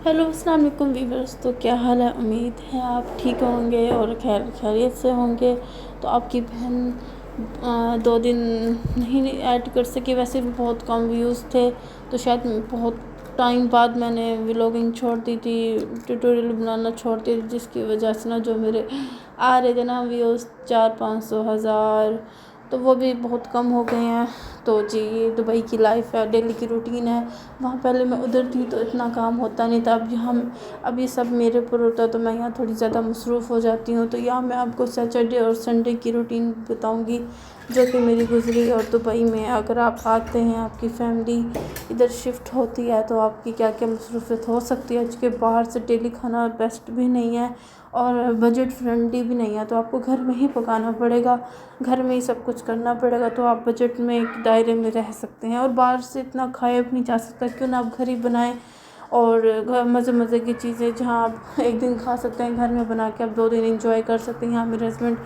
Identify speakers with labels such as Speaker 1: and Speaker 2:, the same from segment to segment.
Speaker 1: Hello अस्सलाम वालेकुम viewers. तो क्या हाल है? उम्मीद है आप ठीक होंगे और खैरियत से होंगे। तो आपकी बहन 2 दिन नहीं ऐड कर सकी, वैसे भी बहुत कम व्यूज़ थे तो शायद बहुत टाइम बाद मैंने व्लॉगिंग छोड़ दी थी, ट्यूटोरियल बनाना छोड़ दी थी, जिसकी वजह से ना जो मेरे आ रहे थे ना व्यूज़ 400-500 हज़ार, तो वो भी बहुत कम हो गए हैं। तो जी, ये दुबई की लाइफ है, डेली की रूटीन है। वहाँ पहले मैं उधर थी तो इतना काम होता नहीं था, अब ये सब मेरे ऊपर होता है तो मैं यहाँ थोड़ी ज़्यादा मसरूफ़ हो जाती हूँ। तो यहाँ मैं आपको सैटरडे और संडे की रूटीन बताऊँगी जो कि मेरी गुजरी। और दुबई में अगर आप आते हैं, आपकी फैमिली इधर शिफ्ट होती है तो आपकी क्या क्या मसरूफ़ियत हो सकती है, क्योंकि बाहर से डेली खाना बेस्ट भी नहीं है और बजट फ्रेंडली भी नहीं है। तो आपको घर में ही पकाना पड़ेगा, घर में ही सब कुछ करना पड़ेगा, तो आप बजट में एक दायरे में रह सकते हैं। और बाहर से इतना खाया भी नहीं जा सकता, क्यों ना आप घर ही बनाएं और घर मज़े की चीज़ें जहाँ आप एक दिन खा सकते हैं, घर में बना के आप 2 दिन एंजॉय कर सकते हैं। यहाँ मेरे हस्बैंड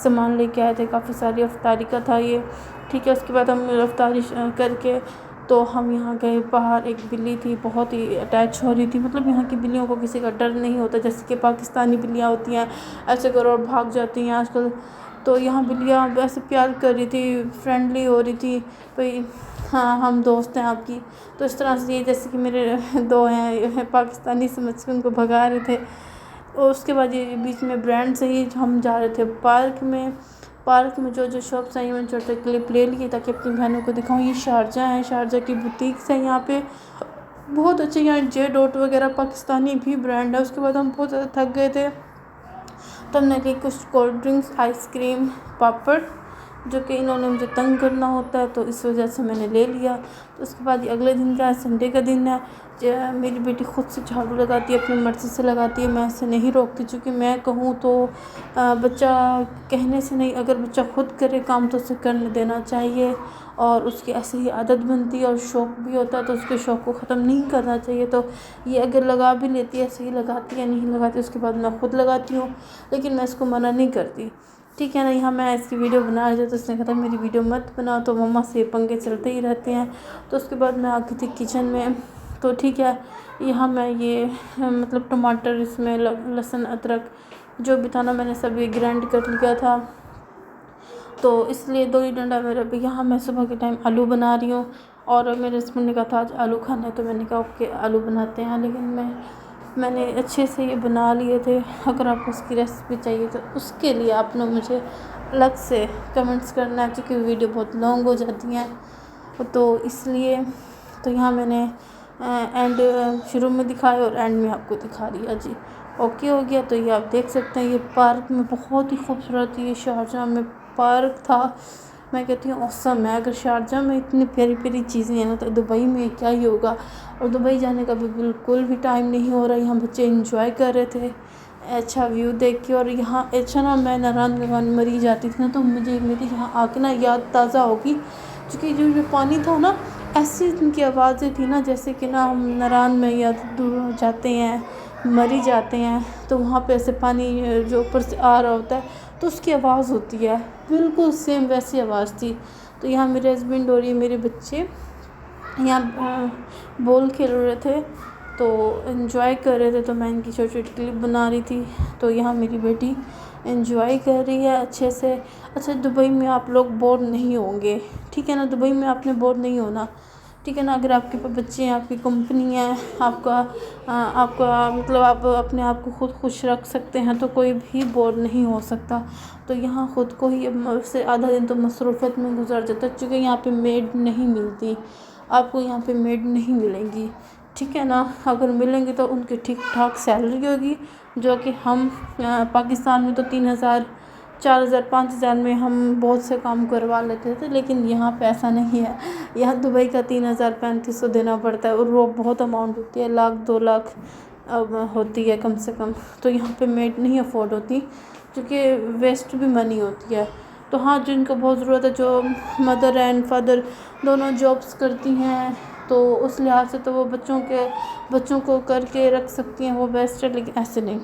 Speaker 1: सामान लेके आए थे, काफ़ी सारी अफ्तारी का था ये, ठीक है। उसके बाद हम अफ्तारी करके तो हम यहाँ गए। बाहर एक बिल्ली थी, बहुत ही अटैच हो रही थी, मतलब यहाँ की बिल्लियों को किसी का डर नहीं होता, जैसे कि पाकिस्तानी बिल्लियाँ होती हैं ऐसे करो और भाग जाती हैं आजकल। तो यहाँ बिल्लियाँ वैसे प्यार कर रही थी, फ्रेंडली हो रही थी, भाई हाँ हम दोस्त हैं आपकी। तो इस तरह से ये जैसे कि मेरे 2 हैं पाकिस्तानी समझ के उनको भगा रहे थे। और उसके बाद ये बीच में ब्रांड से ही हम जा रहे थे पार्क में जो शॉप्स हैं मैंने छोटे क्लिप ले लिए ताकि अपनी बहनों को दिखाऊं। ये शारजा है, शारजा की बुटीक्स है यहाँ पे, बहुत अच्छे। यहाँ जे डॉट वगैरह पाकिस्तानी भी ब्रांड है। उसके बाद हम बहुत ज़्यादा थक गए थे तो हमने ली कुछ कोल्ड ड्रिंक्स, आइसक्रीम, पापड़, जो कि इन्होंने मुझे तंग करना होता है तो इस वजह से मैंने ले लिया। तो उसके बाद अगले दिन का संडे का दिन है। मेरी बेटी खुद से झाड़ू लगाती है, अपनी मर्ज़ी से लगाती है, मैं ऐसे नहीं रोकती, क्योंकि मैं कहूँ तो बच्चा कहने से नहीं, अगर बच्चा खुद करे काम तो उसे करने देना चाहिए। और उसकी ऐसे ही आदत बनती है और शौक़ भी होता है तो उसके शौक़ को ख़त्म नहीं करना चाहिए। तो ये अगर लगा भी लेती है, ऐसे ही लगाती है, नहीं लगाती उसके बाद मैं खुद लगाती हूँ, लेकिन मैं इसको मना नहीं करती, ठीक है ना। यहाँ मैं इसकी वीडियो बना रही थी तो उसने कहा था मेरी वीडियो मत बनाओ, तो मम्मा से पंगे चलते ही रहते हैं। तो उसके बाद मैं आ गई थी किचन में, तो ठीक है यहाँ मैं ये मतलब टमाटर, इसमें लहसुन, अदरक जो भी था ना मैंने सब ये ग्राइंड कर लिया था। तो इसलिए 2 ही डंडा मेरा भी। यहाँ मैं सुबह के टाइम आलू बना रही हूँ और मेरे हस्बैंड ने कहा था आज आलू खाना है, तो मैंने कहा ओके आलू बनाते हैं, लेकिन मैंने अच्छे से ये बना लिए थे। अगर आपको उसकी रेसिपी चाहिए तो उसके लिए आपने मुझे अलग से कमेंट्स करना है, क्योंकि वीडियो बहुत लॉन्ग हो जाती हैं तो इसलिए। तो यहाँ मैंने एंड शुरू में दिखाया और एंड में आपको दिखा दिया जी। ओके हो गया। तो ये आप देख सकते हैं, ये पार्क में बहुत ही खूबसूरत ये शारजाह में पार्क था। मैं कहती हूँ औसम है। अगर शारजाह में इतनी प्यारी प्यारी चीज़ें हैं ना तो दुबई में क्या ही होगा। और दुबई जाने का भी बिल्कुल भी टाइम नहीं हो रहा। यहाँ बच्चे एंजॉय कर रहे थे अच्छा व्यू देख के। और यहाँ अच्छा ना, मैं नारायण मरी जाती थी ना तो मुझे मेरी यहाँ आके ना याद ताज़ा होगी, क्योंकि जो पानी था ना, ऐसी इनकी आवाज़ें थी ना जैसे कि ना हम नारायण में या दूर जाते हैं, मरी जाते हैं तो वहाँ पे ऐसे पानी जो ऊपर से आ रहा होता है तो उसकी आवाज़ होती है, बिल्कुल सेम वैसी आवाज़ थी। तो यहाँ मेरे हस्बैंड और ये मेरे बच्चे यहाँ बॉल खेल रहे थे तो एंजॉय कर रहे थे, तो मैं इनकी छोटी छोटी क्लिप बना रही थी। तो यहाँ मेरी बेटी एंजॉय कर रही है अच्छे से। अच्छा, दुबई में आप लोग बोर नहीं होंगे, ठीक है ना। दुबई में आपने बोर नहीं होना, ठीक है ना। अगर आपके पास बच्चे हैं, आपकी कंपनी है, आपका मतलब आप अपने आप को खुद खुश रख सकते हैं तो कोई भी बोर नहीं हो सकता। तो यहाँ खुद को ही से आधा दिन तो मसरूफ़ियत में गुजर जाता है, क्योंकि यहाँ पे मेड नहीं मिलती, आपको यहाँ पे मेड नहीं मिलेंगी, ठीक है ना। अगर मिलेंगी तो उनकी ठीक ठाक सैलरी होगी, जो कि हम पाकिस्तान में तो 3,000, 4,000, 5,000 में हम बहुत से काम करवा लेते थे, लेकिन यहाँ पे ऐसा नहीं है। यहाँ दुबई का 3,000, 3,500 देना पड़ता है और वो बहुत अमाउंट होती है, 1,00,000, 2,00,000 अब होती है कम से कम। तो यहाँ पे मेड नहीं अफोर्ड होती, क्योंकि वेस्ट भी मनी होती है। तो हाँ, जिनको बहुत ज़रूरत है, जो मदर एंड फादर दोनों जॉब्स करती हैं, तो उस लिहाज से तो वो बच्चों को करके रख सकती हैं, वो बेस्ट है, लेकिन ऐसे नहीं।